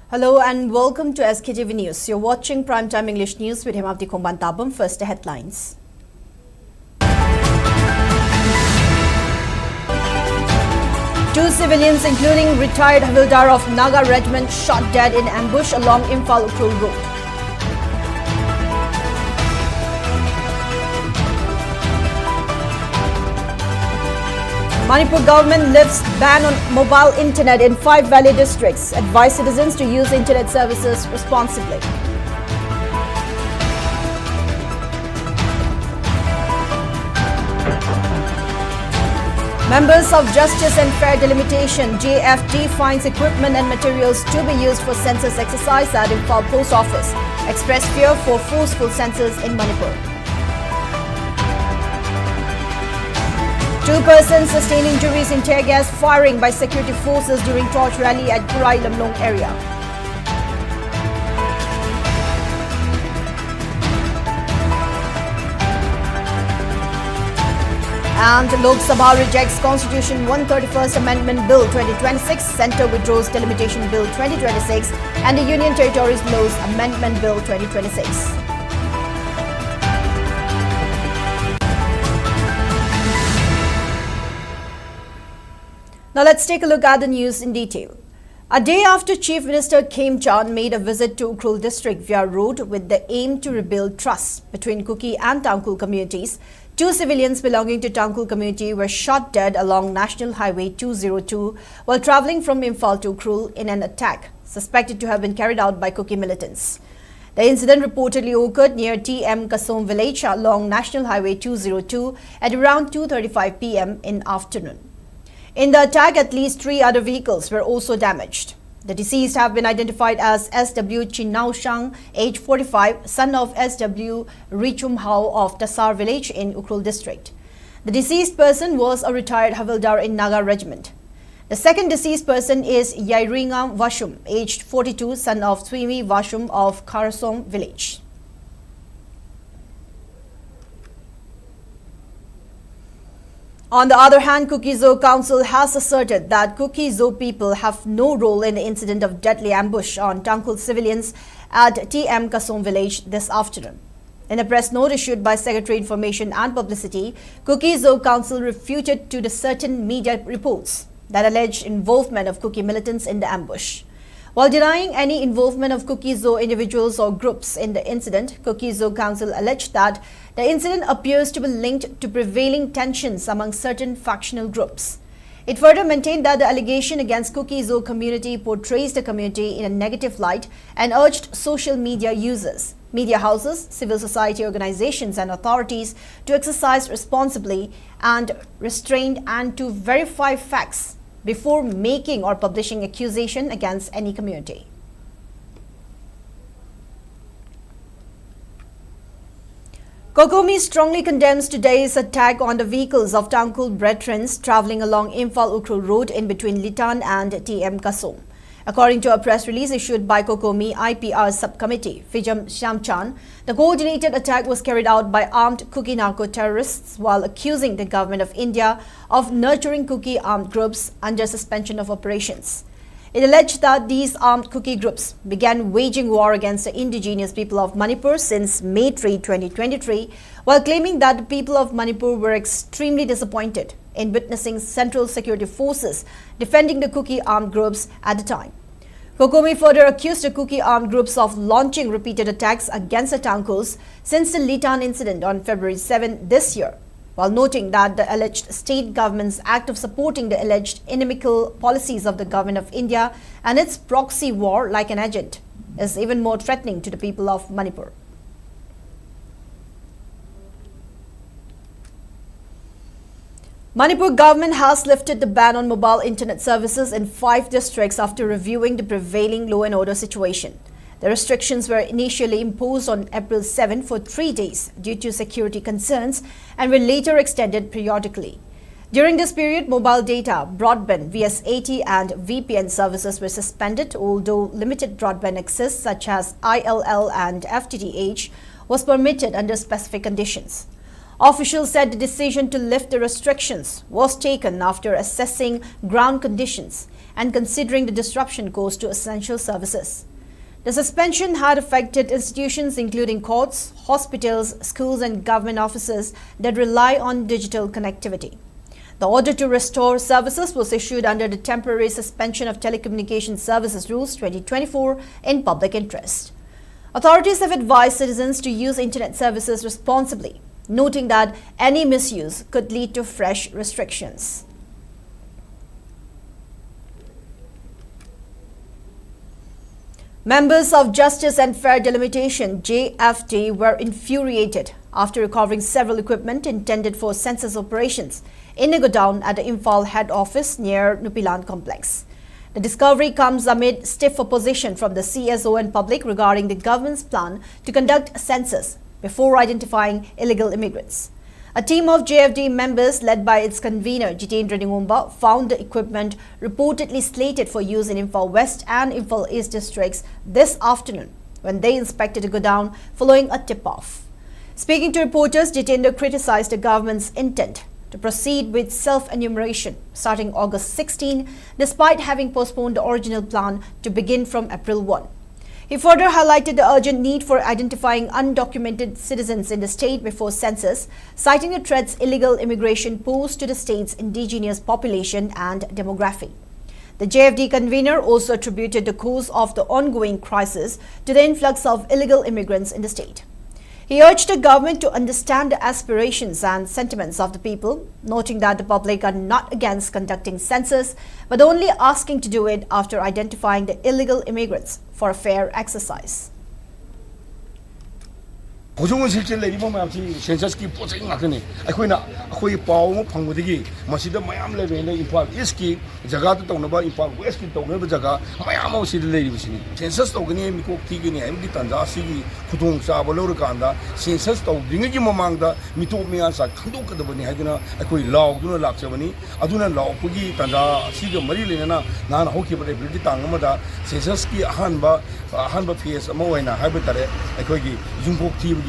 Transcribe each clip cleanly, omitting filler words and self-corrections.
Hello and welcome to Sktv's News. You're watching Primetime English News with HEMABATI. First, the headlines. Two civilians, including retired Havildar of Naga Regiment, shot dead in ambush along Imphal Ukhrul road. Manipur government lifts ban on mobile internet in 5 valley districts. Advise citizens to use internet services responsibly. Members of Justice and Fair Delimitation (JFD) finds equipment and materials to be used for census exercise at Imphal Post Office. Express fear for forceful census in Manipur. 2 persons sustain injuries in tear gas firing by security forces during torch rally at Khurai area. And Lok Sabha rejects Constitution 131st Amendment Bill 2026, Centre withdraws Delimitation Bill 2026 and the Union Territories Laws Amendment Bill 2026. Now let's take a look at the news in detail. A day after Chief Minister Khim Chand made a visit to Ukhrul district via road with the aim to rebuild trust between Kuki and Tangkhul communities, 2 civilians belonging to Tangkhul community were shot dead along National Highway 202 while travelling from Imphal to Ukhrul in an attack suspected to have been carried out by Kuki militants. The incident reportedly occurred near TM Kasom village along National Highway 202 at around 2:35 p.m. in afternoon. In the attack, at least 3 other vehicles were also damaged. The deceased have been identified as SW Chinau Shang, age 45, son of SW Richum Hao of Tasar village in Ukhrul district. The deceased person was a retired Havildar in Naga Regiment. The second deceased person is Yairingam Vashum, aged 42, son of Swimi Vashum of Karasom village. On the other hand, Kuki-Zo Council has asserted that Kuki-Zo people have no role in the incident of deadly ambush on Tangkhul civilians at TM Kasom village this afternoon. In a press note issued by Secretary Information and Publicity, Kuki-Zo Council refuted to the certain media reports that alleged involvement of Kuki militants in the ambush. While denying any involvement of Kuki-Zo individuals or groups in the incident, Kuki-Zo Council alleged that the incident appears to be linked to prevailing tensions among certain factional groups. It further maintained that the allegation against Kuki-Zo community portrays the community in a negative light and urged social media users, media houses, civil society organizations and authorities to exercise responsibly and restraint and to verify facts before making or publishing accusation against any community. Kokomi strongly condemns today's attack on the vehicles of Tangkhul brethren travelling along Imphal Ukhrul road in between Litan and TM Kasom. According to a press release issued by Kokomi IPR subcommittee, Fijam Shamchan, the coordinated attack was carried out by armed Kuki narco-terrorists while accusing the government of India of nurturing Kuki armed groups under suspension of operations. It alleged that these armed Kuki groups began waging war against the indigenous people of Manipur since May 3, 2023, while claiming that the people of Manipur were extremely disappointed in witnessing Central Security Forces defending the Kuki armed groups at the time. Kokomi further accused the Kuki armed groups of launching repeated attacks against the Tangkhuls since the Litan incident on February 7 this year, while noting that the alleged state government's act of supporting the alleged inimical policies of the government of India and its proxy war like an agent is even more threatening to the people of Manipur. Manipur government has lifted the ban on mobile internet services in 5 districts after reviewing the prevailing law and order situation. The restrictions were initially imposed on April 7 for 3 days due to security concerns and were later extended periodically. During this period, mobile data, broadband, VSAT and VPN services were suspended, although limited broadband access such as ILL and FTTH was permitted under specific conditions. Officials said the decision to lift the restrictions was taken after assessing ground conditions and considering the disruption caused to essential services. The suspension had affected institutions including courts, hospitals, schools and government offices that rely on digital connectivity. The order to restore services was issued under the Temporary Suspension of Telecommunication Services Rules 2024 in public interest. Authorities have advised citizens to use internet services responsibly, noting that any misuse could lead to fresh restrictions. Members of Justice and Fair Delimitation (JFD) were infuriated after recovering several equipment intended for census operations in a godown at the Imphal head office near Nupilan complex. The discovery comes amid stiff opposition from the CSO and public regarding the government's plan to conduct a census before identifying illegal immigrants. A team of JFD members led by its convener Jitendra Ningumba found the equipment reportedly slated for use in Imphal West and Imphal East districts this afternoon when they inspected a godown following a tip-off. Speaking to reporters, Jitendra criticized the government's intent to proceed with self-enumeration starting August 16 despite having postponed the original plan to begin from April 1. He further highlighted the urgent need for identifying undocumented citizens in the state before census, citing the threats illegal immigration pose to the state's indigenous population and demography. The JFD convener also attributed the cause of the ongoing crisis to the influx of illegal immigrants in the state. He urged the government to understand the aspirations and sentiments of the people, noting that the public are not against conducting census, but only asking to do it after identifying the illegal immigrants for a fair exercise. 고종은 실제 내리면 마치 센서스기 포착이 나타네. 아코이 파워 방문되기 마시다 마ям 레벨에 임팔 이스키 자가도 동나바 임팔 웨스키 동나바 자가 마ям 오시를 내리시니. 센서스 도그니 미국 티기니 엠디 단자시기 구동 사벌로 간다. 센서스 도빙기 모망다 미토미안사 칸도크더버니 하드나 아코이 라우드나 락셔버니 아두나 라우프기 단자시가 머리레나 나나 호키버레 빌디 땅마다 센서스기 한바 페이스 모이나 하이버타레 아코이기 중국 TV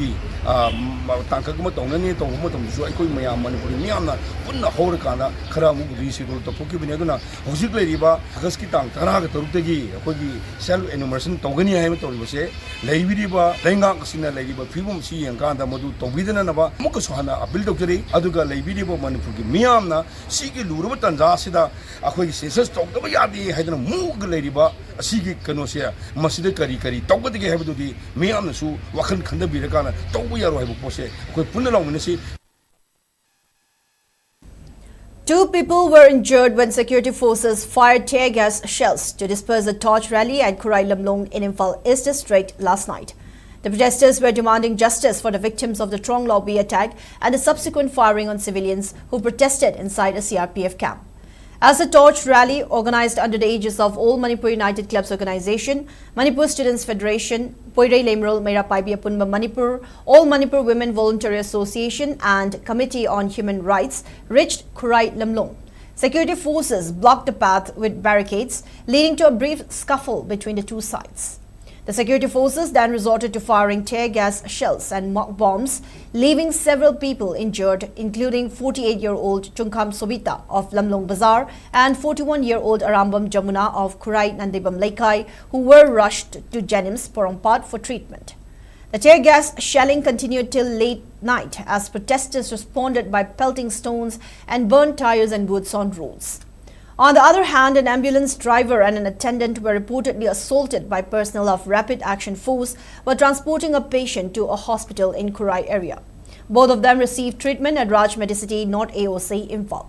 tangkagma tongani tongmo tongsu aikoi mayam Manipuri miyamna punna horkana khara mu risidu to phoki bine duna hojik leriba August ki tang tara ga tarutagi akogi self enumeration tongani hai ma toribase leibiriba lenga kasina leiriba phibum si yangkanda modu tobidana naba mukka sohana appeal dokjari aduga leibiriba Manipur ki miyamna sigi luruba tanja sida akogi census tokdaba yadi haidana mug leriba asigi kanose masida kari togdagi haibududi miyamna su wakhan khanda birakana Two people were injured when security forces fired tear gas shells to disperse a torch rally at Khurai in Imphal East district last night. The protesters were demanding justice for the victims of the Trong Lobby attack and the subsequent firing on civilians who protested inside a CRPF camp. As a torch rally organized under the aegis of All Manipur United Clubs Organization, Manipur Students Federation, Poirai Lemrol Mera Paibi Apunba Manipur, All Manipur Women Voluntary Association and Committee on Human Rights reached Khurai Lamlong. Security forces blocked the path with barricades, leading to a brief scuffle between the two sides. The security forces then resorted to firing tear gas shells and bombs, leaving several people injured, including 48-year-old Chungkham Sobita of Lamlong Bazaar and 41-year-old Arambam Jamuna of Khurai Nandibam Laikai, who were rushed to Jenims, Porongpat for treatment. The tear gas shelling continued till late night as protesters responded by pelting stones and burnt tires and goods on roads. On the other hand, an ambulance driver and an attendant were reportedly assaulted by personnel of Rapid Action Force while transporting a patient to a hospital in Khurai area. Both of them received treatment at Raj Medicity, North AOC, Imphal.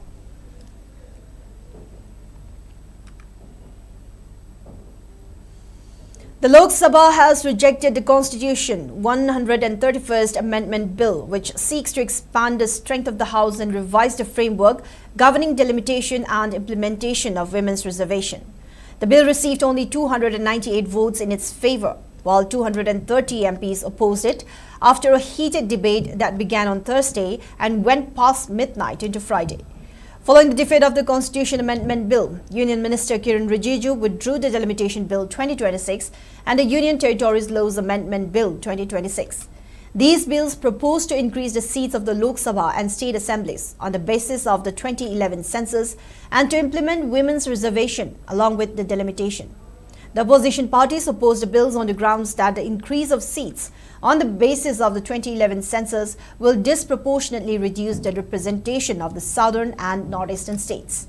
The Lok Sabha has rejected the Constitution 131st Amendment Bill, which seeks to expand the strength of the House and revise the framework governing delimitation and implementation of women's reservation. The bill received only 298 votes in its favor, while 230 MPs opposed it after a heated debate that began on Thursday and went past midnight into Friday. Following the defeat of the Constitution Amendment Bill, Union Minister Kiran Rijiju withdrew the Delimitation Bill 2026 and the Union Territories Laws Amendment Bill 2026. These bills propose to increase the seats of the Lok Sabha and state assemblies on the basis of the 2011 census and to implement women's reservation along with the delimitation. The opposition parties opposed the bills on the grounds that the increase of seats on the basis of the 2011 census will disproportionately reduce the representation of the southern and northeastern states.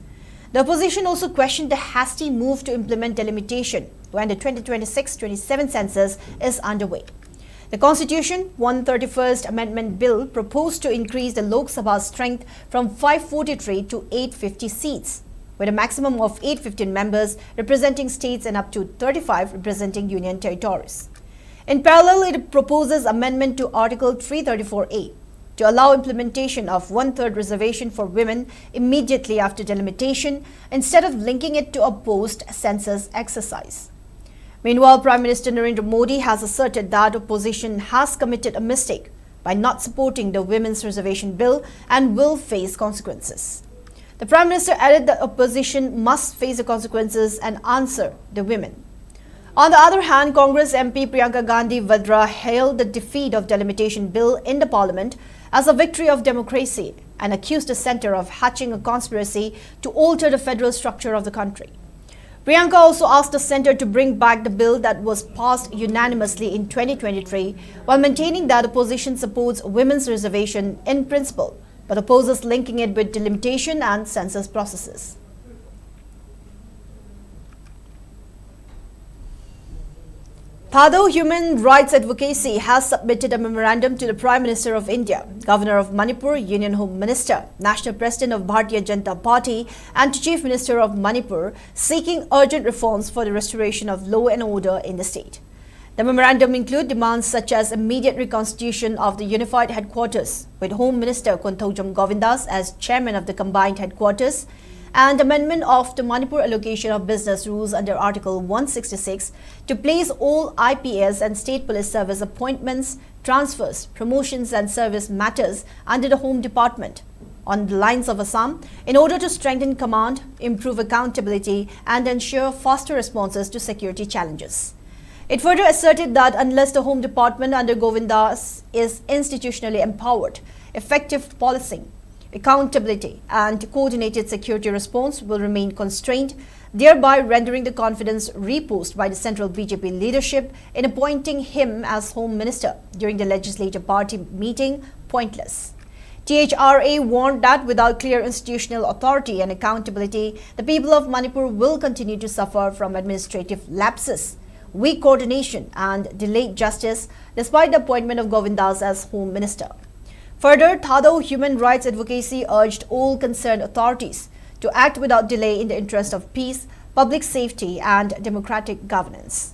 The opposition also questioned the hasty move to implement delimitation when the 2026-27 census is underway. The Constitution 131st Amendment Bill proposed to increase the Lok Sabha strength from 543 to 850 seats, with a maximum of 815 members representing states and up to 35 representing union territories. In parallel, it proposes amendment to Article 334A to allow implementation of one-third reservation for women immediately after delimitation instead of linking it to a post-census exercise. Meanwhile, Prime Minister Narendra Modi has asserted that opposition has committed a mistake by not supporting the Women's Reservation Bill and will face consequences. The Prime Minister added that opposition must face the consequences and answer the women. On the other hand, Congress MP Priyanka Gandhi Vadra hailed the defeat of delimitation bill in the parliament as a victory of democracy and accused the centre of hatching a conspiracy to alter the federal structure of the country. Priyanka also asked the centre to bring back the bill that was passed unanimously in 2023 while maintaining that opposition supports women's reservation in principle but opposes linking it with delimitation and census processes. Thado Human Rights Advocacy has submitted a memorandum to the Prime Minister of India, Governor of Manipur, Union Home Minister, National President of Bharatiya Janata Party and Chief Minister of Manipur seeking urgent reforms for the restoration of law and order in the state. The memorandum includes demands such as immediate reconstitution of the unified headquarters with Home Minister Konthojam Govindas as chairman of the combined headquarters, and amendment of the Manipur allocation of business rules under Article 166 to place all IPS and state police service appointments, transfers, promotions and service matters under the Home Department on the lines of Assam in order to strengthen command, improve accountability and ensure faster responses to security challenges. It further asserted that unless the Home Department under Govindas is institutionally empowered, effective policing, accountability and coordinated security response will remain constrained, thereby rendering the confidence reposed by the central BJP leadership in appointing him as Home Minister during the Legislative Party meeting pointless. THRA warned that without clear institutional authority and accountability, the people of Manipur will continue to suffer from administrative lapses, weak coordination and delayed justice despite the appointment of Govindas as Home Minister. Further, Thado Human Rights Advocacy urged all concerned authorities to act without delay in the interest of peace, public safety and democratic governance.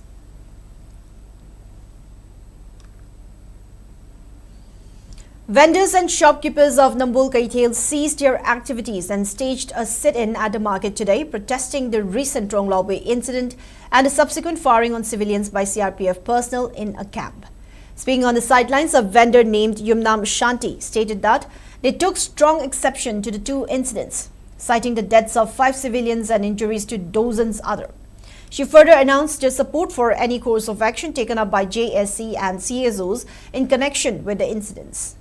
Vendors and shopkeepers of Nambol Kaithel ceased their activities and staged a sit-in at the market today, protesting the recent Tronglawbe incident and the subsequent firing on civilians by CRPF personnel in a camp. Speaking on the sidelines, a vendor named Yumnam Shanti stated that they took strong exception to the two incidents, citing the deaths of 5 civilians and injuries to dozens others. She further announced their support for any course of action taken up by JSC and CSOs in connection with the incidents.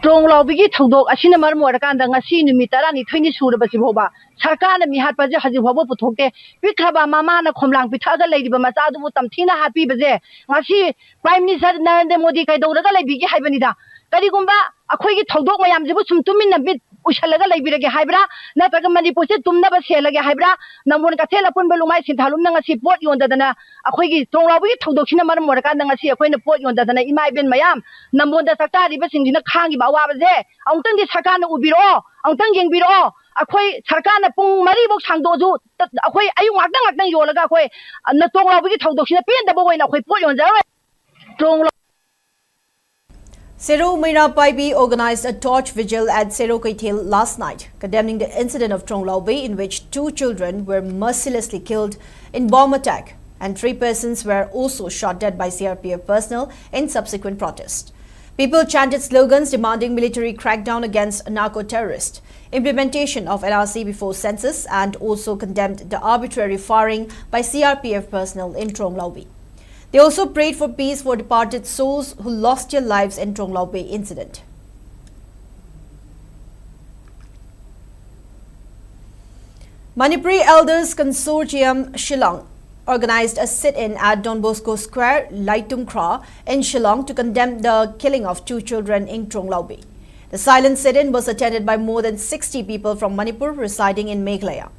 Tronglawbigi thodok asina maram warakanda ngasi numit 12 surabasi bhoba sarkarna mi hat paje haji bhoba puthokte pikraba mama na khomlang pithaga leidiba macha du tamthina hapi baje ngasi Prime Minister Narendra Modi kai doraga leibigi haibanida karigumba akhoi gi thodok mayam jibu sum tuminna bit ushalaga leibirage haibra nataga Manipur se tumna ba selage haibra namon ka thela pun belumai sinthalum na ngasi pot yondadana akhoi gi tronglawbigi thodok sina maram warakanda ngasi akhoi na pot yondadana imai ben mayam namon da saktari ba singjina khangi ba wabaje aungtang di sarkarna ubiro aungtang yengbiro akhoi sarkarna pung mari bok sangdoju akhoi ayu ngakdang yolaga akhoi na tronglawbigi thodok sina pen da boina akhoi pot yonjara tronglawbigi Sero Meinapaibi organized a torch vigil at Sero Kaithel last night, condemning the incident of Tronglawbe in which 2 children were mercilessly killed in bomb attack and 3 persons were also shot dead by CRPF personnel in subsequent protests. People chanted slogans demanding military crackdown against narco-terrorists, implementation of NRC before census and also condemned the arbitrary firing by CRPF personnel in Tronglawbe. They also prayed for peace for departed souls who lost their lives in Tronglao Bay incident. Manipuri Elders Consortium Shillong organized a sit-in at Don Bosco Square, Laitung Kra in Shillong to condemn the killing of 2 children in Tronglao Bay. The silent sit-in was attended by more than 60 people from Manipur residing in Meghalaya.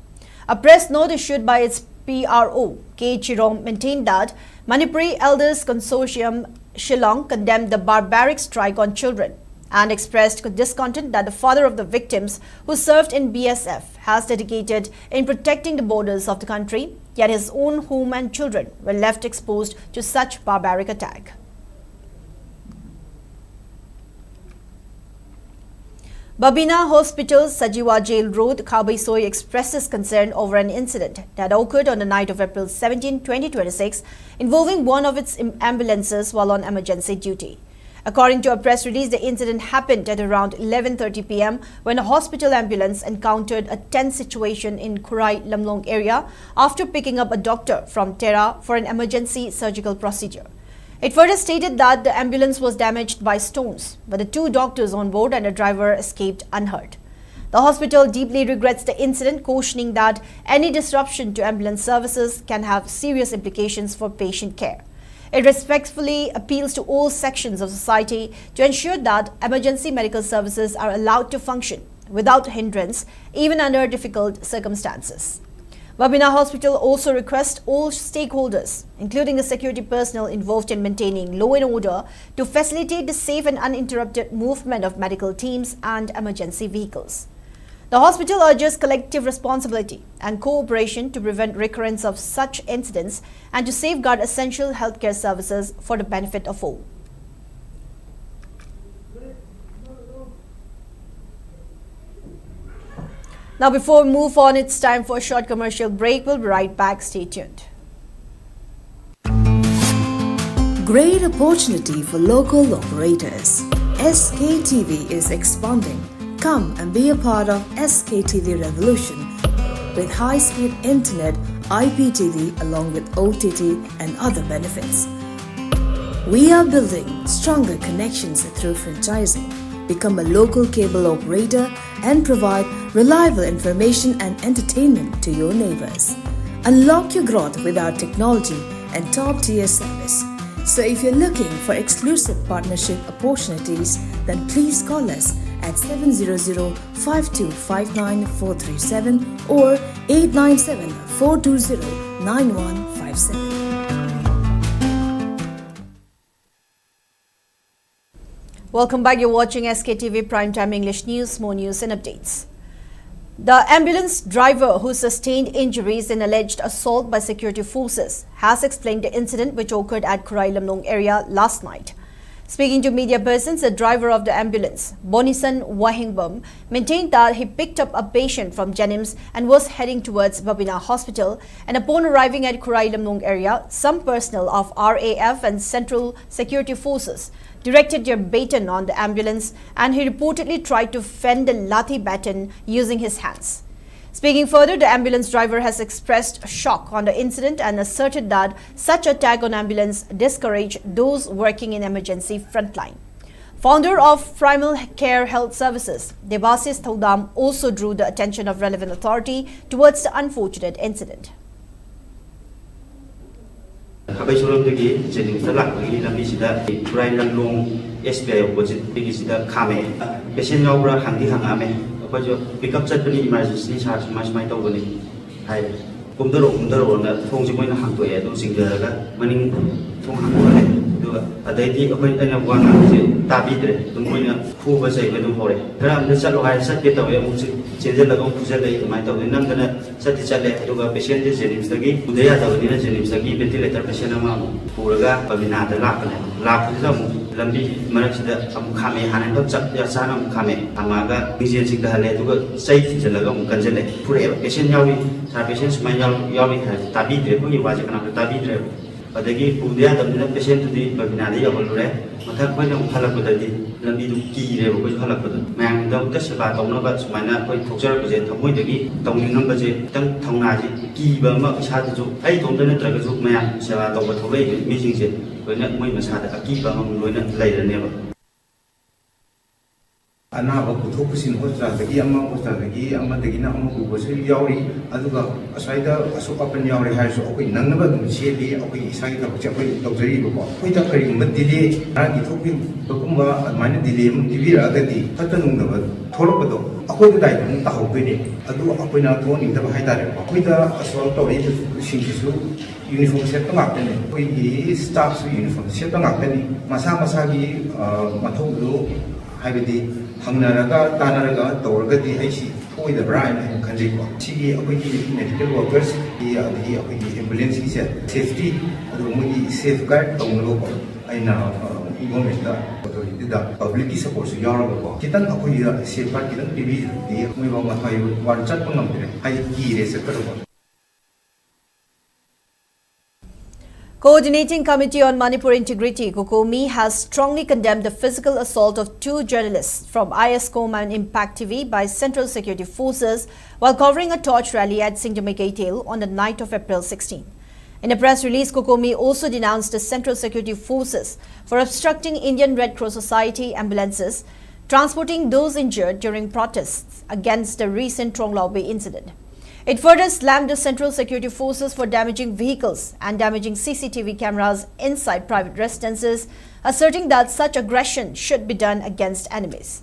A press note issued by its PRO, K. Chirong, maintained that Manipuri Elders Consortium Shillong condemned the barbaric strike on children and expressed discontent that the father of the victims, who served in BSF, has dedicated in protecting the borders of the country, yet his own home and children were left exposed to such barbaric attack. Babina Hospital, Sajiwa Jail Road, Khabaisoi expresses concern over an incident that occurred on the night of April 17, 2026, involving one of its ambulances while on emergency duty. According to a press release, the incident happened at around 11:30 p.m. when a hospital ambulance encountered a tense situation in Khurai, Lamlong area after picking up a doctor from Tera for an emergency surgical procedure. It further stated that the ambulance was damaged by stones, but the 2 doctors on board and a driver escaped unhurt. The hospital deeply regrets the incident, cautioning that any disruption to ambulance services can have serious implications for patient care. It respectfully appeals to all sections of society to ensure that emergency medical services are allowed to function without hindrance, even under difficult circumstances. Babina Hospital also requests all stakeholders, including the security personnel involved in maintaining law and order, to facilitate the safe and uninterrupted movement of medical teams and emergency vehicles. The hospital urges collective responsibility and cooperation to prevent recurrence of such incidents and to safeguard essential healthcare services for the benefit of all. Now, before we move on, it's time for a short commercial break. We'll be right back. Stay tuned. Great opportunity for local operators. SKTV is expanding. Come and be a part of SKTV revolution with high-speed internet, IPTV along with OTT and other benefits. We are building stronger connections through franchising. Become a local cable operator and provide reliable information and entertainment to your neighbors. Unlock your growth with our technology and top-tier service. So if you're looking for exclusive partnership opportunities, then please call us at 700-5259-437 or 897-420-9157. Welcome back. You're watching SKTV Primetime English News. More news and updates. The ambulance driver who sustained injuries in alleged assault by security forces has explained the incident which occurred at Khurai Lamlong area last night. Speaking to media persons, the driver of the ambulance, Bonisan Wahingbam, maintained that he picked up a patient from Jenims and was heading towards Babina Hospital, and upon arriving at Khurai Lamlong area, some personnel of RAF and Central Security Forces directed their baton on the ambulance, and he reportedly tried to fend the lathi baton using his hands. Speaking further, the ambulance driver has expressed shock on the incident and asserted that such attack on ambulance discourage those working in emergency frontline. Founder of Primal Care Health Services, Debasis Thodam, also drew the attention of relevant authority towards the unfortunate incident. Khabaisoi Census lakhi lambi sida Khurai Lamlong SBI opposite bigi sida khame patient yaubra hangdi hangame apajo pick up chatpani emergency charge mai tawbani hai kumdaro na thong jimoi na hangto e do singdaraga maning thong hangore duga adaiti akoi ana wana je tabidre dumoi na khuba sai ba dum hore kara amda chalo hai satke tawe mu chenjel laga phuja dai mai tawni nam kana sati chale duga patient je Jenims dagi udaya tawni na Jenims dagi ventilator patient ama puraga Babina da lakna lambi maraksida am khame hanan do chak ya sana am khame amaga emergency ka hale duga sai thijalaga am kanjele pure patient yawi sa patient mai yawi ha tabidre ko yi waje kana tabidre adagi pudia damna patient di babinari yabolure mathak koi na uphalak badadi lambi du ki re ko halak bad mang dam ta seba tawna ba sumaina koi thokjar ko je thamoi dagi tawning ba je tang thongna ji ki ba ma sa de ju ai thong da na tra ga ju mayam seba taw ba tholai mi jing je koi na moi ma sa da ki ba ma loi na lai ra ne ba anaba puthoksin hospital dagi amma hospital dagi amma dagi na amma kubasu yauri aduga asaida asokapan yauri haiso okoi nangnaba dum cheli okoi isai ta bacha okoi tawjari ba okoi ta kari madile ragi thokin bakumba mane dile mun tibira agadi tatanung da tholokado akoi da dai mun ta hawbene adu akoi na to ning da ba haidare akoi da asol tawri singkisu uniform set ta ngakne okoi gi staff su uniform set ta ngakne masa masa gi mathau haibadi hangnaraga tanaraga tawragadi aisi thoidabra ina khanjiko sigi akogi medical workers ki adi akogi ambulance ki safety adu mugi safeguard tawngalo ko aina government da authority da public ki support su yaraga ko kitan akogi safeguard kitan tv di moi ba ma thai wan chat pangam dire ai ki re se karo. Coordinating Committee on Manipur Integrity, COCOMI, has strongly condemned the physical assault of 2 journalists from ISCOM and Impact TV by Central Security Forces while covering a torch rally at Sktv'S on the night of April 16. In a press release, COCOMI also denounced the Central Security Forces for obstructing Indian Red Cross Society ambulances, transporting those injured during protests against the recent Tronglawbe incident. It further slammed the Central Security Forces for damaging vehicles and damaging CCTV cameras inside private residences, asserting that such aggression should be done against enemies.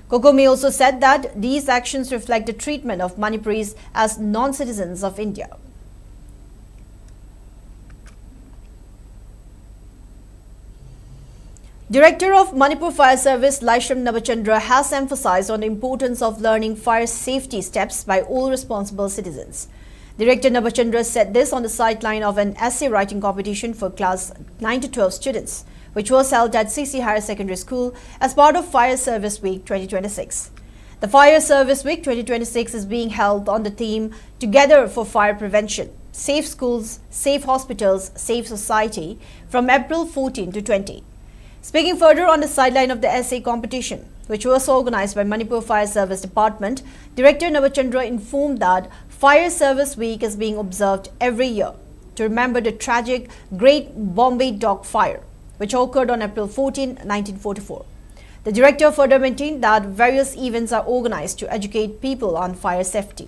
COCOMI also said that these actions reflect the treatment of Manipuris as non-citizens of India. Director of Manipur Fire Service Laishram Nabachandra has emphasized on the importance of learning fire safety steps by all responsible citizens. Director Nabachandra said this on the sideline of an essay writing competition for class 9 to 12 students, which was held at CC Higher Secondary School as part of Fire Service Week 2026. The Fire Service Week 2026 is being held on the theme Together for Fire Prevention, Safe Schools, Safe Hospitals, Safe Society from April 14 to 20. Speaking further on the sideline of the essay competition, which was organized by Manipur Fire Service Department, Director Nabachandra informed that Fire Service Week is being observed every year to remember the tragic Great Bombay Dock Fire, which occurred on April 14, 1944. The director further maintained that various events are organized to educate people on fire safety.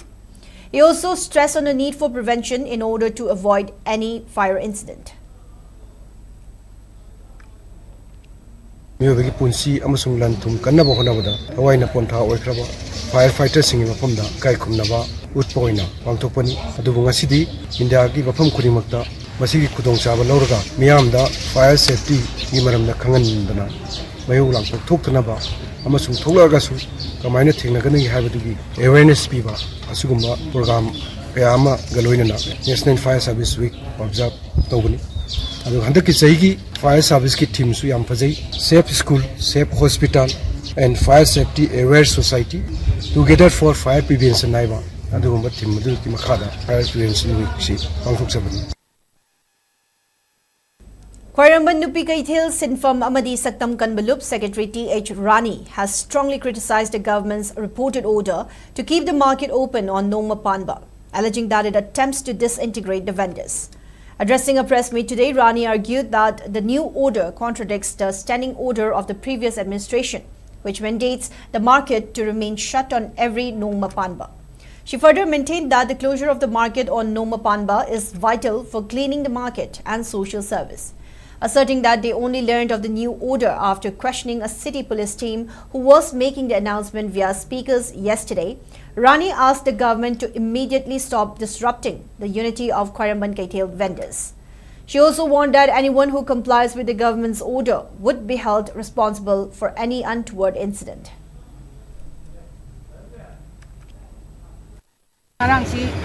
He also stressed on the need for prevention in order to avoid any fire incident. Miyobagi punsi amasung lantum kannaba honabada hawaina pontha oikraba firefighter singi mafamda kai khumnaba utpoina pangthokpani adubu ngasidi India gi mafam khurimakta masigi khudong chaba lawraga miyamda fire safety gi maramda khanganbana mayu langtok thoktanaba amasung thoklagasu kamaina thingnagani haibadugi awareness piba asugumba program kayama galoinana National Fire Service Week observe tawbani adu handaki saigi fire service ki team su yam fazai safe school safe hospital and fire safety aware society together for fire prevention naiba adu gumba team madu ki makhada fire prevention week si pangthok sabani Khwairamban Nupi Kaithil Sinfam Amadi Saktam Kanbalup Secretary T.H. Rani has strongly criticized the government's reported order to keep the market open on Nongma Panba, alleging that it attempts to disintegrate the vendors. Addressing a press meet today, Rani argued that the new order contradicts the standing order of the previous administration, which mandates the market to remain shut on every Nongma Panba. She further maintained that the closure of the market on Nongma Panba is vital for cleaning the market and social service. Asserting that they only learned of the new order after questioning a city police team who was making the announcement via speakers yesterday, Rani asked the government to immediately stop disrupting the unity of Khwairamban Kaithil vendors. She also warned that anyone who complies with the government's order would be held responsible for any untoward incident.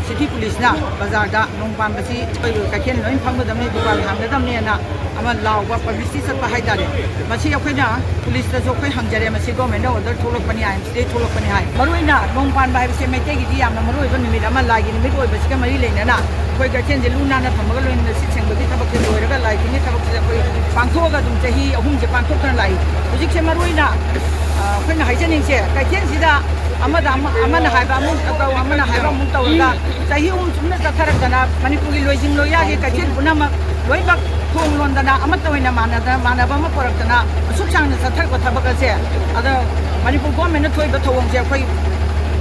City police na bazar da nong pan basi ka ken loin phang da me dukan hang da me na ama law wa publicity sat pa hai da le masi akhoi na police da jo khoi hang jare masi government order tholok pani ai state tholok pani ai maroi na nong pan bai se me te gi di am na maroi ba nimit ama la gi nimit oi basi ka mari le na na ꯑꯩꯈꯣꯏ ꯀꯩꯊꯦꯜꯁꯦ ꯂꯨ ꯅꯥꯟꯅ ꯊꯝꯃꯒ ꯂꯣꯏꯅ ꯁꯤꯠ ꯁꯦꯡꯕꯒꯤ ꯊꯕꯛꯁꯦ ꯂꯣꯏꯔꯒ ꯂꯥꯏ ꯇꯤꯟꯒꯤ ꯊꯕꯛꯁꯦ ꯑꯩꯈꯣꯏ ꯄꯥꯡꯊꯣꯛꯑꯒ ꯑꯗꯨꯝ ꯆꯍꯤ ꯑꯍꯨꯝꯁꯦ ꯄꯥꯡꯊꯣꯛꯇꯨꯅ ꯂꯥꯛꯏ ꯍꯧꯖꯤꯛꯁꯦ ꯃꯔꯨꯑꯣꯏꯅ ꯑꯩꯈꯣꯏꯅ ꯍꯥꯏꯖꯅꯤꯡꯁꯦ ꯀꯩꯊꯦꯜꯁꯤꯗ ꯑꯃꯅ ꯍꯥꯏꯕ ꯑꯃꯨꯛ ꯇꯧ ꯑꯃꯅ ꯍꯥꯏꯕ ꯑꯃꯨꯛ ꯇꯧꯔꯒ ꯆꯍꯤ ꯑꯍꯨꯝ ꯁꯨꯝꯅ ꯆꯠꯊꯔꯛꯇꯅ ꯃꯅꯤꯄꯨꯔꯒꯤ ꯂꯣꯏꯖꯤꯡ ꯂꯣꯏꯌꯥꯒꯤ ꯀꯩꯊꯦꯜ ꯄꯨꯝꯅꯃꯛ ꯂꯣꯏꯅꯃꯛ ꯊꯣꯡ ꯂꯣꯟꯗꯅ ꯑꯃꯠꯇ ꯑꯣꯏꯅ ꯃꯥꯟꯅꯕ ꯑꯃ ꯄꯨꯔꯛꯇꯅ ꯑꯁꯨꯛ ꯁꯥꯡꯅ ꯆꯠꯊꯔꯛꯄ ꯊꯕꯛ ꯑꯁꯦ ꯑꯗ ꯃꯅꯤꯄꯨꯔ ꯒꯣꯔꯃꯦꯟꯅ ꯊꯣꯛꯏꯕ ꯊꯧꯑꯣꯡꯁꯦ ꯑꯩꯈꯣꯏ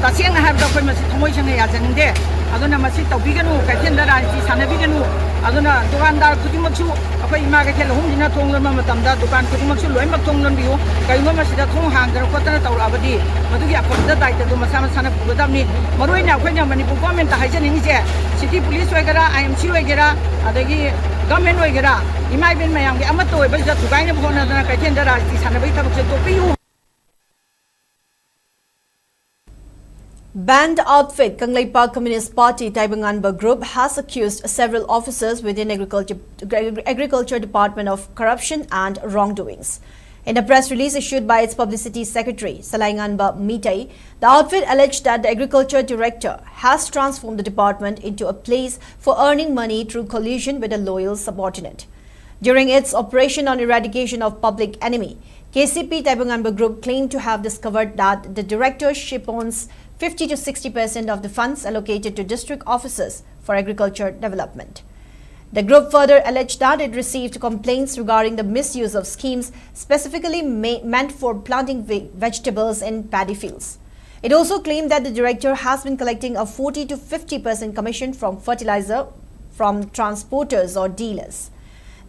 ꯇꯁꯦꯡꯅ ꯍꯥꯏꯕꯗ ꯑꯩꯈꯣꯏ ꯃꯁꯤ ꯊꯃꯣꯏ ꯁꯦꯡꯅ ꯌꯥꯖꯅꯤꯡꯗꯦ ꯑꯗꯨꯅ ꯃꯁꯤ ꯇꯧꯕꯤꯒꯅꯨ ꯀꯩꯊꯦꯜꯗ ꯔꯥꯖꯅꯤꯇꯤ ꯁꯥꯟꯅꯕꯤꯒꯅꯨ ꯑꯗꯨꯅ ꯗꯨꯀꯥꯟꯗꯥꯔ ꯈꯨꯗꯤꯡꯃꯛꯁꯨ ꯑꯩꯈꯣꯏ ꯏꯃꯥ ꯀꯩꯊꯦꯜ ꯑꯍꯨꯝꯁꯤꯅ ꯊꯣꯡ ꯂꯣꯟꯕ ꯃꯇꯝꯗ ꯗꯨꯀꯥꯟ ꯈꯨꯗꯤꯡꯃꯛꯁꯨ ꯂꯣꯏꯅꯃꯛ ꯊꯣꯡ ꯂꯣꯟꯕꯤꯌꯨ ꯀꯔꯤꯒꯨꯝꯕ ꯃꯁꯤꯗ ꯊꯣꯡ ꯍꯥꯡꯗꯅ ꯈꯣꯠꯇꯅ ꯇꯧꯔꯛꯑꯕꯗꯤ ꯃꯗꯨꯒꯤ ꯑꯐꯕꯗ ꯗꯥꯏꯇꯗꯨ ꯃꯁꯥ ꯃꯁꯥꯅ ꯄꯨꯒꯗꯕꯅꯤ ꯃꯔꯨꯑꯣꯏꯅ ꯑꯩꯈꯣꯏꯅ ꯃꯅꯤꯄꯨꯔ ꯒꯣꯔꯃꯦꯟꯇ ꯍꯥꯏꯖꯅꯤꯡꯉꯤꯁꯦ ꯁꯤꯇꯤ ꯄꯨꯂꯤꯁ ꯑꯣꯏꯒꯦꯔꯥ IMC ꯑꯣꯏꯒꯦꯔꯥ ꯑꯗꯒꯤ ꯒꯚꯔꯟꯃꯦꯟꯠ ꯑꯣꯏꯒꯦꯔꯥ ꯏꯃꯥ ꯏꯕꯦꯟ ꯃꯌꯥꯝꯒꯤ ꯑꯃꯠꯇ ꯑꯣꯏꯕꯁꯤꯗ ꯊꯨꯒꯥꯏꯅꯕ ꯍꯣꯠꯅꯗꯅ ꯀꯩꯊꯦꯜꯗ ꯔꯥꯖꯅꯤꯇꯤ ꯁꯥꯟꯅꯕꯒꯤ ꯊꯕꯛꯁꯦ ꯇꯣꯛꯄꯤꯌꯨ. Banned outfit Kanglaipa Communist Party Taibanganba Group has accused several officers within Agriculture Department of corruption and wrongdoings. In a press release issued by its publicity secretary, Salainganba Mitai, the outfit alleged that the agriculture director has transformed the department into a place for earning money through collusion with a loyal subordinate. During its operation on eradication of public enemy, KCP Taibanganba Group claimed to have discovered that the director ship-owns 50 to 60% of the funds allocated to district officers for agriculture development. The group further alleged that it received complaints regarding the misuse of schemes specifically meant for planting vegetables in paddy fields. It also claimed that the director has been collecting a 40 to 50% commission from fertilizer from transporters or dealers.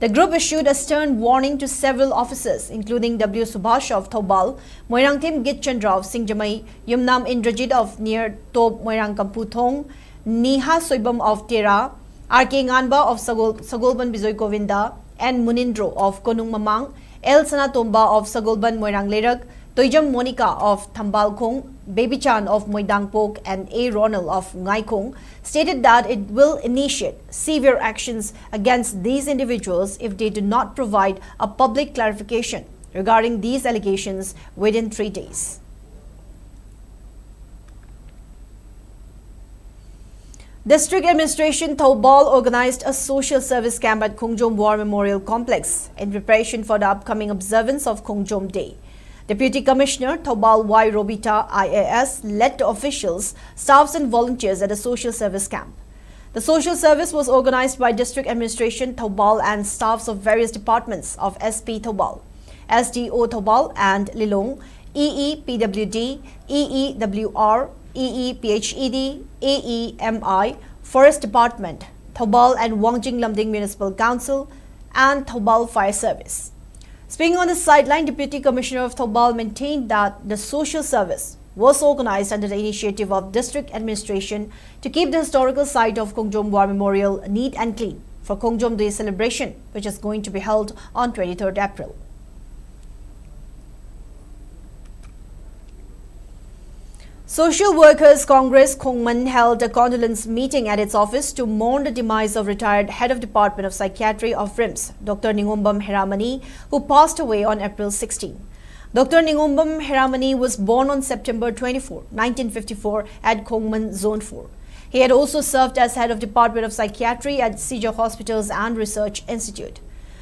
The group issued a stern warning to several officers, including W. Subhash of Thobal, Moirangtim Gitchandra of Singjamai, Yumnam Indrajit of near Tob Moirang Kamputhong, Niha Soibam of Tera, R.K. Nganba of Sagolban Bizoy Govinda, and Munindro of Konung Mamang, El Sanatomba of Sagolban Moirang Lerag, Toijam Monica of Thambal Kong, Baby Chan of Moidangpok, and A. Ronald of Ngai Kong stated that it will initiate severe actions against these individuals if they do not provide a public clarification regarding these allegations within 3 days. District Administration Thobal organized a social service camp at Khongjom War Memorial Complex in preparation for the upcoming observance of Khongjom Day. Deputy Commissioner Thobal Y. Robita IAS led the officials, staffs and volunteers at a social service camp. The social service was organized by District Administration Thobal and staffs of various departments of SP Thobal, SDO Thobal and Lilong, EE-PWD, EEWR, EE-PHED, AEMI, Forest Department, Thobal and Wangjing Lamding Municipal Council, and Thobal Fire Service. Speaking on the sideline, Deputy Commissioner of Thobal maintained that the social service was organized under the initiative of District Administration to keep the historical site of Khongjom War Memorial neat and clean for Khongjom Day celebration, which is going to be held on 23rd April. Social Workers Congress Khongman held a condolence meeting at its office to mourn the demise of retired Head of Department of Psychiatry of RIMS, Dr. Ningombam Heramani, who passed away on April 16. Dr. Ningombam Heramani was born on September 24, 1954 at Khongman Zone 4. He had also served as Head of Department of Psychiatry at Sija Hospitals and Research Institute.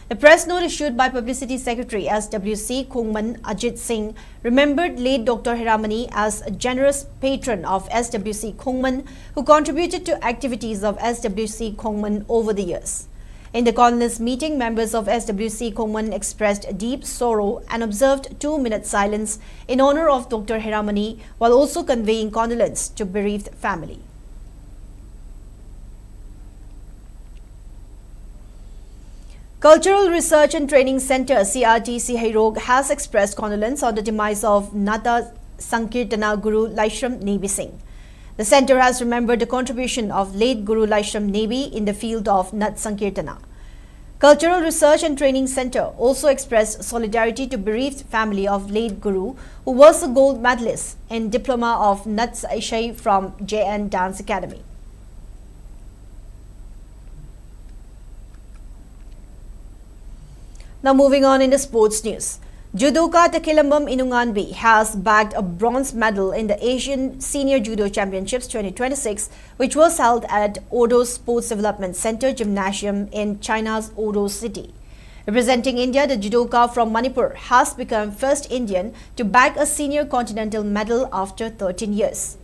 The press note issued by Publicity Secretary SWC Khongman Ajit Singh remembered late Dr. Heramani as a generous patron of SWC Khongman who contributed to activities of SWC Khongman over the years. In the condolence meeting, members of SWC Khongman expressed deep sorrow and observed 2-minute silence in honor of Dr. Heramani while also conveying condolence to bereaved family. Cultural Research and Training Center CRTC Hairog has expressed condolence on the demise of Nata Sankirtana Guru Laishram Nebi Singh. The center has remembered the contribution of late Guru Laishram Nebi in the field of Nat Sankirtana. Cultural Research and Training Center also expressed solidarity to bereaved family of late Guru, who was a gold medalist in Diploma of Nat Aishai from JN Dance Academy. Now moving on in the sports news. Judoka Takilambam Inunganbi has bagged a bronze medal in the Asian Senior Judo Championships 2026, which was held at Odo Sports Development Center Gymnasium in China's Odo city. Representing India, the judoka from Manipur has become first Indian to bag a senior continental medal after 13 years.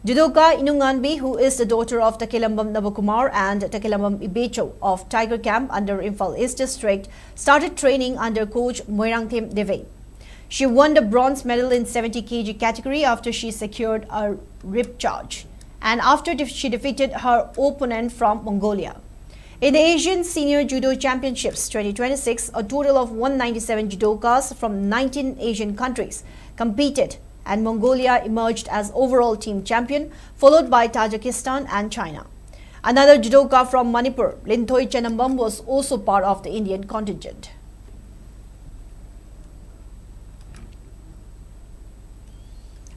Judoka Inunganbi, who is the daughter of Takilambam Navakumar and Takilambam Ibecho of Tiger Camp under Imphal East District, started training under coach Moirangthim Deve. She won the bronze medal in 70 kg category after she secured a rib charge and after she defeated her opponent from Mongolia. In the Asian Senior Judo Championships 2026, a total of 197 judokas from 19 Asian countries competed, and Mongolia emerged as overall team champion, followed by Tajikistan and China. Another judoka from Manipur, Linthoi Chenambam, was also part of the Indian contingent.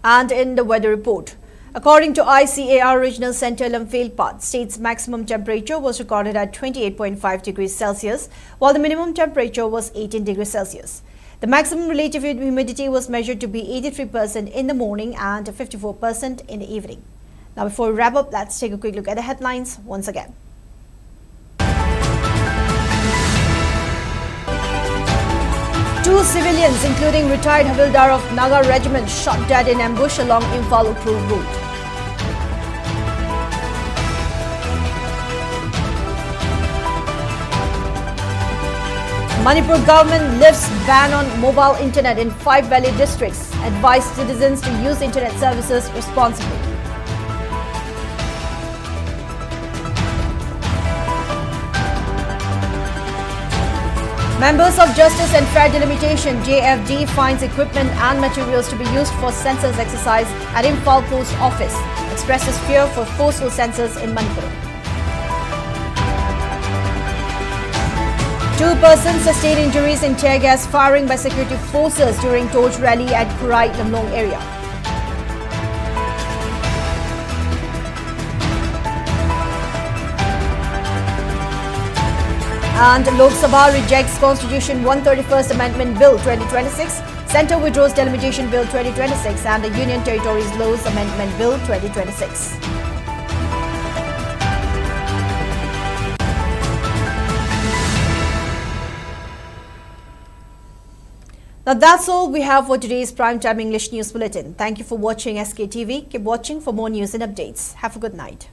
And in the weather report, according to ICAR Regional Center Imphal, state's maximum temperature was recorded at 28.5 degrees Celsius, while the minimum temperature was 18 degrees Celsius. The maximum relative humidity was measured to be 83% in the morning and 54% in the evening. Now, before we wrap up, let's take a quick look at the headlines once again. Two civilians, including retired Havildar of Naga Regiment, shot dead in ambush along Imphal Ukhrul route. Manipur government lifts ban on mobile internet in 5 valley districts, advised citizens to use internet services responsibly. Members of Justice and Fair Delimitation JFD finds equipment and materials to be used for census exercise at Imphal Post Office, expresses fear for forceful census in Manipur. 2 persons sustained injuries in tear gas firing by security forces during torch rally at Khurai, Lamlong area. And Lok Sabha rejects Constitution 131st Amendment Bill 2026, Centre withdraws Delimitation Bill 2026 and the Union Territories Laws Amendment Bill 2026. Now that's all we have for today's Primetime English News Bulletin. Thank you for watching SKTV. Keep watching for more news and updates. Have a good night.